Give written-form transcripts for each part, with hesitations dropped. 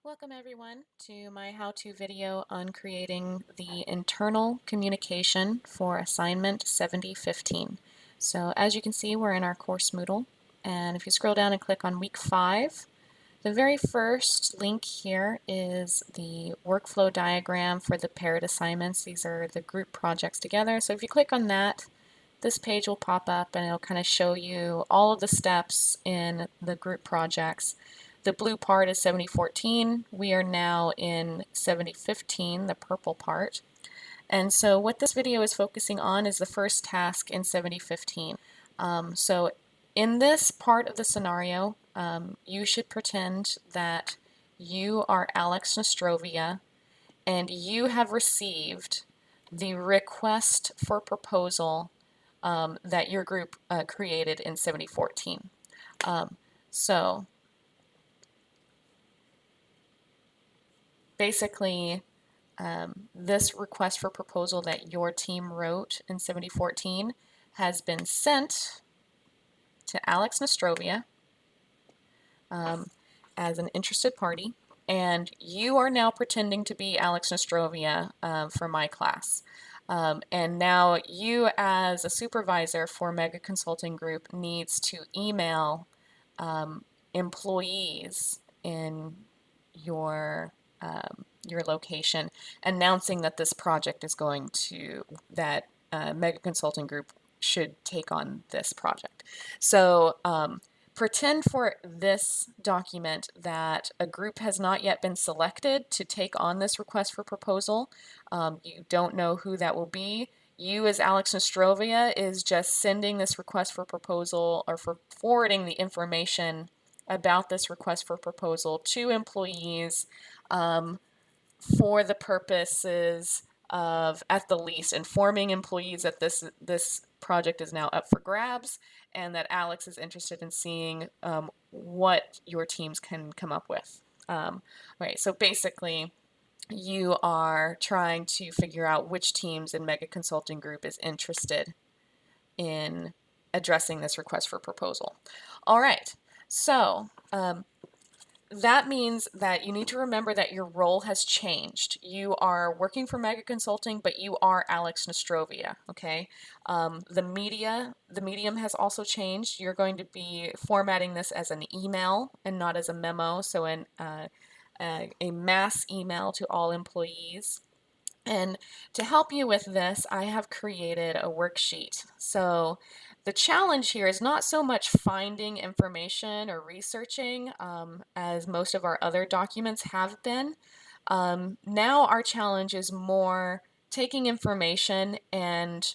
Welcome everyone to my how-to video on creating the internal communication for assignment 7015. So as you can see, we're in our course Moodle, and if you scroll down and click on week 5, the very first link here is the workflow diagram for the paired assignments. These are the group projects together. So if you click on that, this page will pop up and it'll kind of show you all of the steps in the group projects. The blue part is 7014. We are now in 7015, the purple part. And so what this video is focusing on is the first task in 7015. So in this part of the scenario, you should pretend that you are Alex Nostrovia and you have received the request for proposal that your group created in 7014. So basically, this request for proposal that your team wrote in 7014 has been sent to Alex Nostrovia as an interested party, and you are now pretending to be Alex Nostrovia for my class. And now you, as a supervisor for Mega Consulting Group, needs to email employees in your location announcing that this project is going to, that Mega Consulting Group should take on this project. So pretend for this document that a group has not yet been selected to take on this request for proposal. You don't know who that will be. You, as Alex Nostrovia, is just sending this request for proposal, or for forwarding the information about this request for proposal to employees for the purposes of, at the least, informing employees that this project is now up for grabs, and that Alex is interested in seeing what your teams can come up with. Right, so basically, you are trying to figure out which teams in Mega Consulting Group is interested in addressing this request for proposal. All right, so that means that you need to remember that your role has changed. You are working for Mega Consulting, but you are Alex Nostrovia, okay? The medium has also changed. You're going to be formatting this as an email and not as a memo, so a mass email to all employees. And to help you with this, I have created a worksheet. So the challenge here is not so much finding information or researching as most of our other documents have been. Now our challenge is more taking information and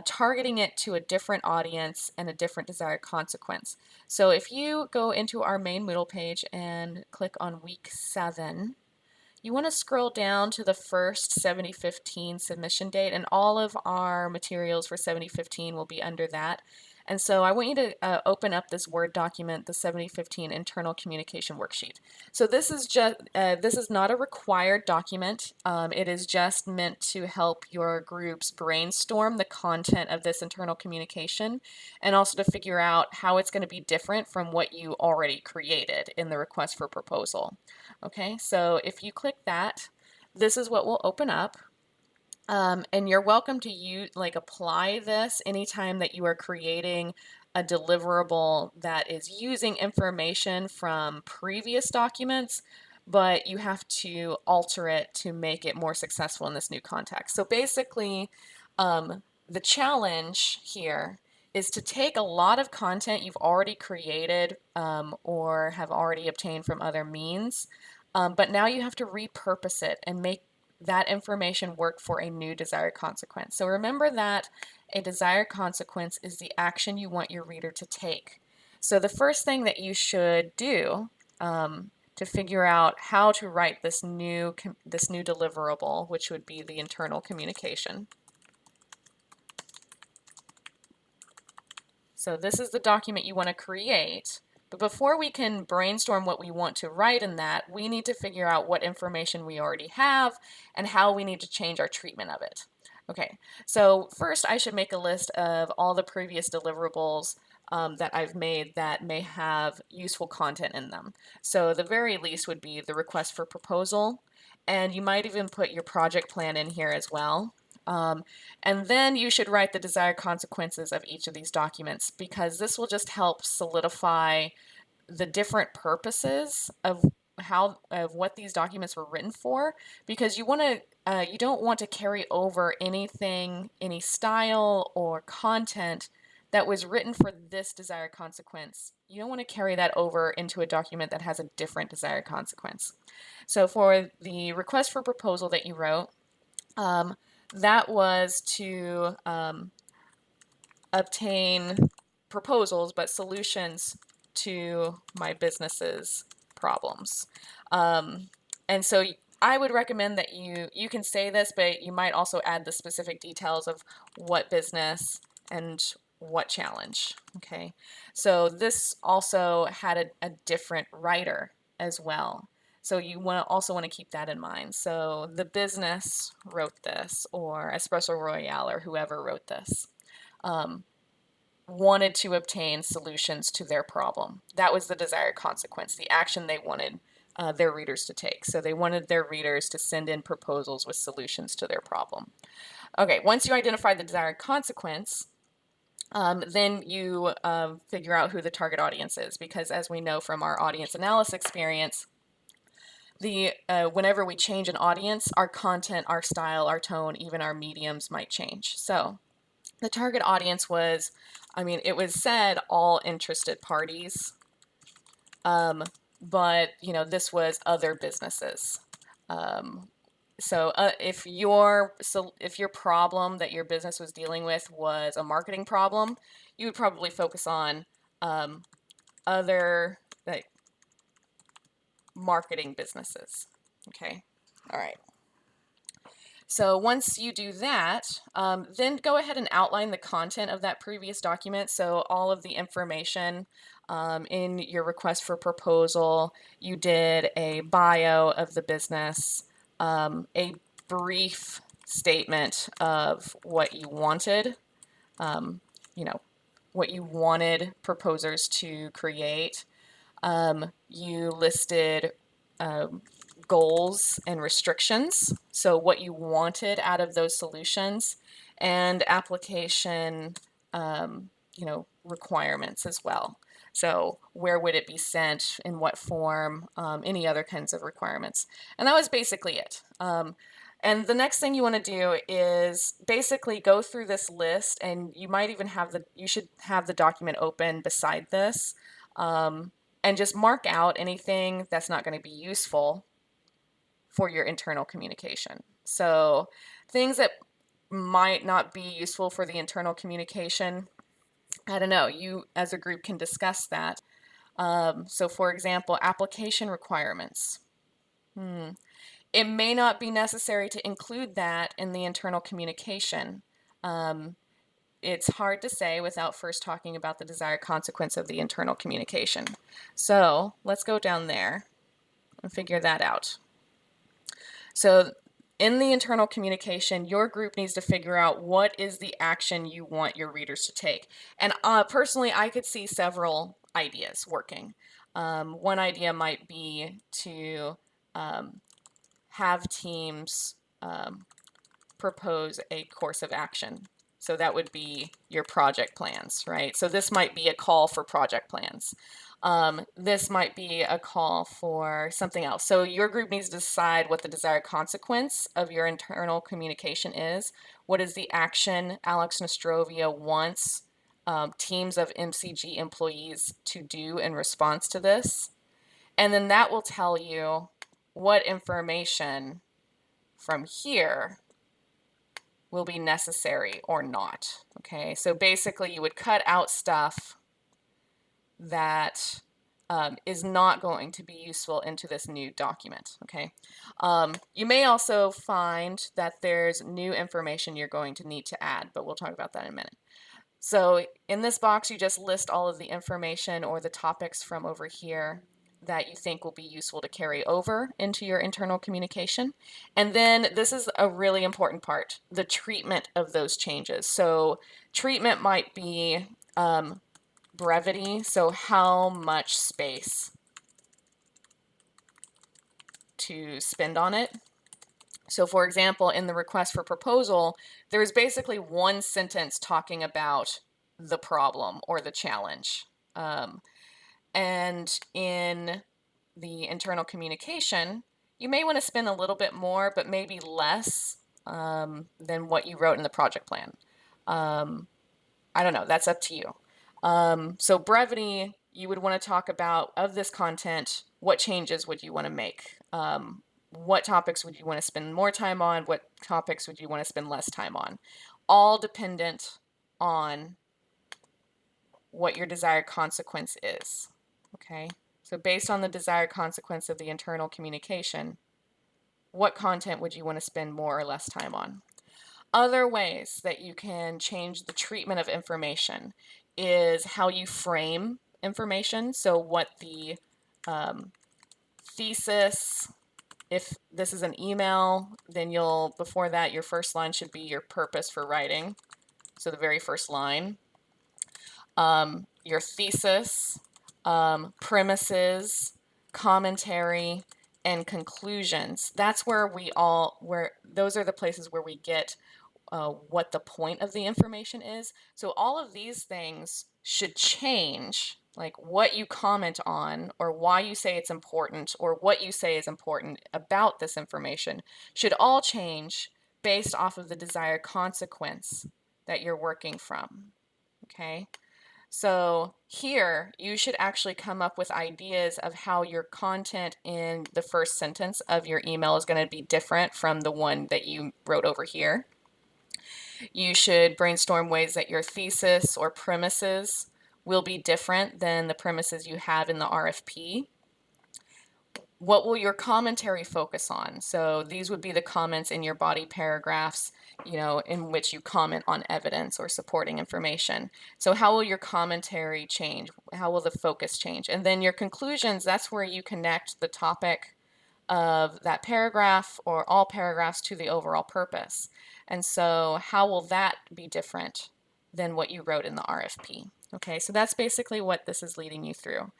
targeting it to a different audience and a different desired consequence. So if you go into our main Moodle page and click on week 7, you want to scroll down to the first 7015 submission date, and all of our materials for 7015 will be under that. And so I want you to open up this Word document, the 7015 Internal Communication Worksheet. So this is not a required document. It is just meant to help your groups brainstorm the content of this internal communication, and also to figure out how it's going to be different from what you already created in the request for proposal. Okay, so if you click that, this is what will open up. And you're welcome to apply this anytime that you are creating a deliverable that is using information from previous documents, but you have to alter it to make it more successful in this new context. So basically, the challenge here is to take a lot of content you've already created or have already obtained from other means, but now you have to repurpose it and make that information work for a new desired consequence. So remember that a desired consequence is the action you want your reader to take. So the first thing that you should do to figure out how to write this new deliverable, which would be the internal communication. So this is the document you want to create. But before we can brainstorm what we want to write in that, we need to figure out what information we already have and how we need to change our treatment of it. Okay, so first I should make a list of all the previous deliverables that I've made that may have useful content in them. So the very least would be the request for proposal, and you might even put your project plan in here as well. And then you should write the desired consequences of each of these documents, because this will just help solidify the different purposes of what these documents were written for, because you don't want to carry over any style or content that was written for this desired consequence. You don't want to carry that over into a document that has a different desired consequence. So for the request for proposal that you wrote, that was to obtain proposals, but solutions to my business's problems. And so I would recommend that you can say this, but you might also add the specific details of what business and what challenge. Okay, so this also had a different writer as well. So you also want to keep that in mind. So the business wrote this, or Espresso Royale, or whoever wrote this, wanted to obtain solutions to their problem. That was the desired consequence, the action they wanted their readers to take. So they wanted their readers to send in proposals with solutions to their problem. Okay, once you identify the desired consequence, then you figure out who the target audience is, because as we know from our audience analysis experience, whenever we change an audience, our content, our style, our tone, even our mediums might change. So the target audience was, it was said all interested parties, but this was other businesses. So if your problem that your business was dealing with was a marketing problem, you would probably focus on other like marketing businesses. Okay, all right. So once you do that, then go ahead and outline the content of that previous document. So all of the information in your request for proposal, you did a bio of the business, a brief statement of what you wanted, what you wanted proposers to create. You listed goals and restrictions, so what you wanted out of those solutions, and application, requirements as well. So where would it be sent, in what form, any other kinds of requirements. And that was basically it. And the next thing you want to do is basically go through this list, and you might even you should have the document open beside this, and just mark out anything that's not going to be useful for your internal communication. So things that might not be useful for the internal communication, I don't know, you as a group can discuss that. So for example, application requirements. It may not be necessary to include that in the internal communication. It's hard to say without first talking about the desired consequence of the internal communication. So let's go down there and figure that out. So in the internal communication, your group needs to figure out what is the action you want your readers to take. And personally, I could see several ideas working. One idea might be to have teams propose a course of action. So that would be your project plans, right? So this might be a call for project plans. This might be a call for something else. So your group needs to decide what the desired consequence of your internal communication is. What is the action Alex Nostrovia wants teams of MCG employees to do in response to this? And then that will tell you what information from here will be necessary or not. Okay, so basically you would cut out stuff that is not going to be useful into this new document. Okay, you may also find that there's new information you're going to need to add, but we'll talk about that in a minute. So in this box, you just list all of the information or the topics from over here that you think will be useful to carry over into your internal communication. And then this is a really important part, the treatment of those changes. So treatment might be brevity, so how much space to spend on it. So for example, in the request for proposal, there is basically one sentence talking about the problem or the challenge. And in the internal communication, you may want to spend a little bit more, but maybe less than what you wrote in the project plan. I don't know, that's up to you. So brevity, you would want to talk about, of this content, what changes would you want to make? What topics would you want to spend more time on? What topics would you want to spend less time on? All dependent on what your desired consequence is, okay? So based on the desired consequence of the internal communication, what content would you want to spend more or less time on? Other ways that you can change the treatment of information is how you frame information. So what the thesis, if this is an email, then you'll, before that, your first line should be your purpose for writing. So the very first line. Your thesis, premises, commentary, and conclusions. That's where those are the places where we get what the point of the information is. So all of these things should change, like what you comment on or why you say it's important or what you say is important about this information should all change based off of the desired consequence that you're working from, okay? So here, you should actually come up with ideas of how your content in the first sentence of your email is going to be different from the one that you wrote over here. You should brainstorm ways that your thesis or premises will be different than the premises you have in the RFP. What will your commentary focus on? So these would be the comments in your body paragraphs, in which you comment on evidence or supporting information. So how will your commentary change? How will the focus change? And then your conclusions, that's where you connect the topic of that paragraph or all paragraphs to the overall purpose. And so how will that be different than what you wrote in the RFP? Okay, so that's basically what this is leading you through.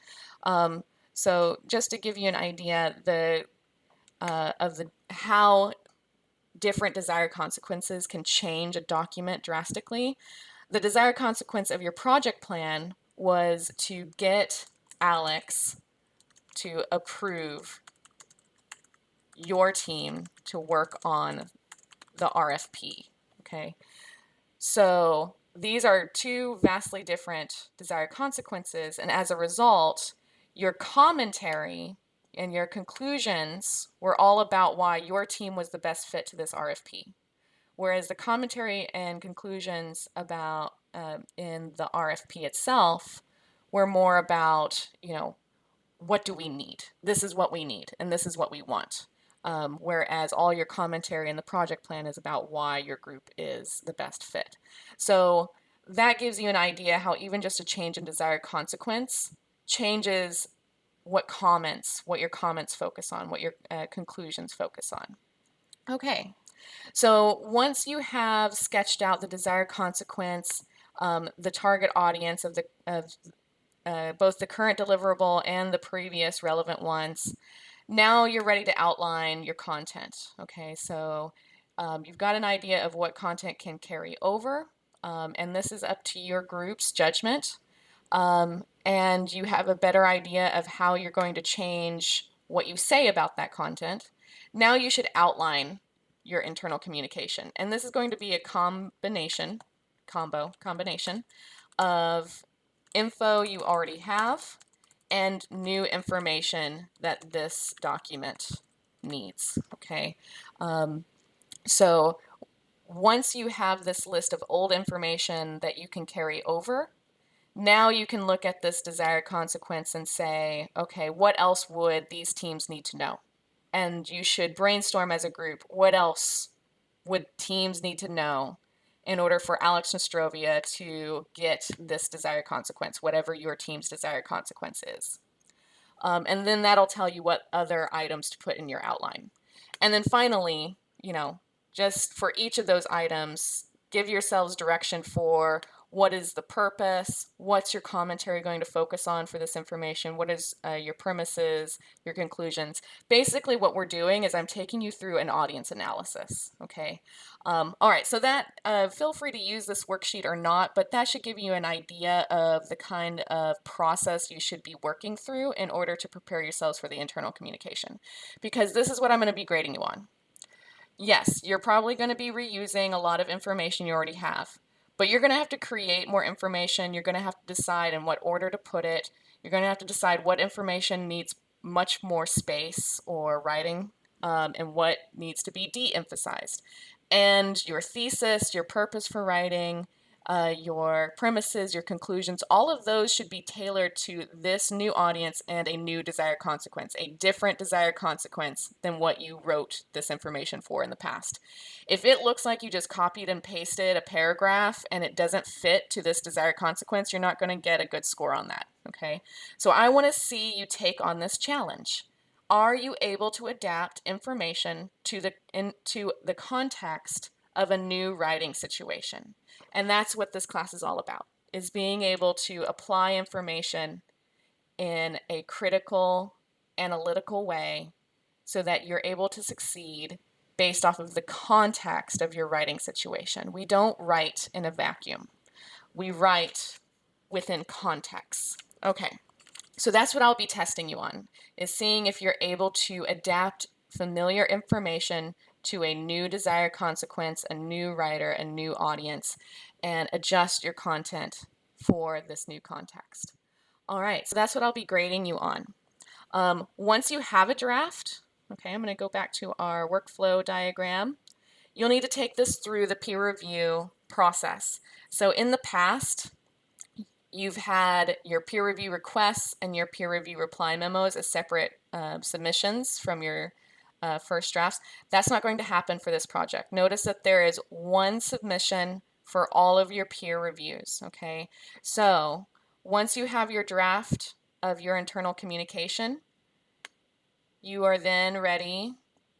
So just to give you an idea of how different desired consequences can change a document drastically, the desired consequence of your project plan was to get Alex to approve your team to work on the RFP, okay? So these are two vastly different desired consequences, and as a result, your commentary and your conclusions were all about why your team was the best fit to this RFP. Whereas the commentary and conclusions about in the RFP itself were more about, what do we need? This is what we need, and this is what we want. Whereas all your commentary in the project plan is about why your group is the best fit. So that gives you an idea how even just a change in desired consequence changes what your comments focus on, what your conclusions focus on. Okay, so once you have sketched out the desired consequence, the target audience of both the current deliverable and the previous relevant ones, now you're ready to outline your content. Okay, so you've got an idea of what content can carry over, and this is up to your group's judgment. And you have a better idea of how you're going to change what you say about that content. Now you should outline your internal communication. And this is going to be a combination of info you already have and new information that this document needs, okay? So once you have this list of old information that you can carry over, now you can look at this desired consequence and say, okay, what else would these teams need to know? And you should brainstorm as a group, what else would teams need to know in order for Alex Nostrovia to get this desired consequence, whatever your team's desired consequence is. And then that'll tell you what other items to put in your outline. And then finally, just for each of those items, give yourselves direction for What is the purpose? What's your commentary going to focus on for this information? What is your premises, your conclusions? Basically, what we're doing is I'm taking you through an audience analysis, okay? All right, so that, feel free to use this worksheet or not, but that should give you an idea of the kind of process you should be working through in order to prepare yourselves for the internal communication. Because this is what I'm going to be grading you on. Yes, you're probably going to be reusing a lot of information you already have, but you're going to have to create more information. You're going to have to decide in what order to put it. You're going to have to decide what information needs much more space or writing, and what needs to be de-emphasized. And your thesis, your purpose for writing, your premises, your conclusions, all of those should be tailored to this new audience and a new desired consequence, a different desired consequence than what you wrote this information for in the past. If it looks like you just copied and pasted a paragraph and it doesn't fit to this desired consequence, you're not going to get a good score on that, okay? So I want to see you take on this challenge. Are you able to adapt information into the context of a new writing situation? And that's what this class is all about, is being able to apply information in a critical, analytical way so that you're able to succeed based off of the context of your writing situation. We don't write in a vacuum. We write within context. Okay. So that's what I'll be testing you on, is seeing if you're able to adapt familiar information to a new desired consequence, a new writer, a new audience, and adjust your content for this new context. All right, so that's what I'll be grading you on. Once you have a draft, okay, I'm going to go back to our workflow diagram. You'll need to take this through the peer review process. So in the past, you've had your peer review requests and your peer review reply memos as separate submissions from your first drafts. That's not going to happen for this project. Notice that there is one submission for all of your peer reviews, okay? So once you have your draft of your internal communication, you are then ready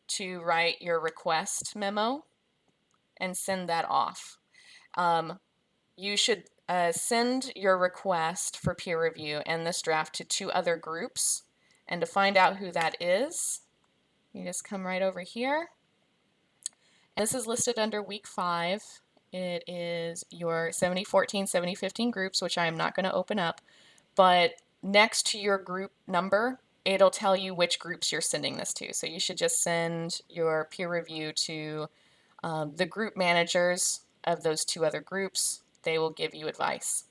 to write your request memo and send that off. You should send your request for peer review and this draft to 2 other groups. And to find out who that is, you just come right over here. And this is listed under week 5. It is your 7014, 7015 groups, which I am not going to open up. But next to your group number, it'll tell you which groups you're sending this to. So you should just send your peer review to the group managers of those 2 other groups. They will give you advice.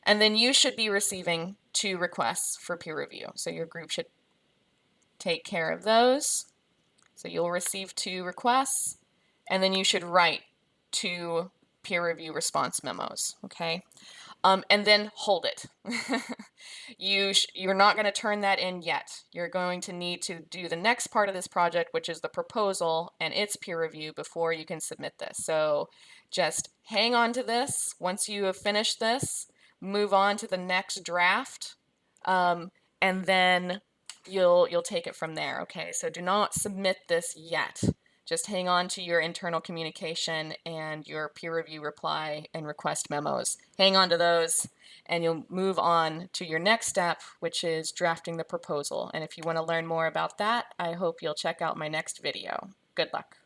And then you should be receiving 2 requests for peer review. So your group should take care of those. So you'll receive 2 requests, and then you should write 2 peer review response memos, okay? And then hold it. You're not going to turn that in yet. You're going to need to do the next part of this project, which is the proposal and its peer review, before you can submit this. So just hang on to this. Once you have finished this, move on to the next draft, and then you'll take it from there, okay? So do not submit this yet. Just hang on to your internal communication and your peer review reply and request memos. Hang on to those, and you'll move on to your next step, which is drafting the proposal. And if you want to learn more about that, I hope you'll check out my next video. Good luck.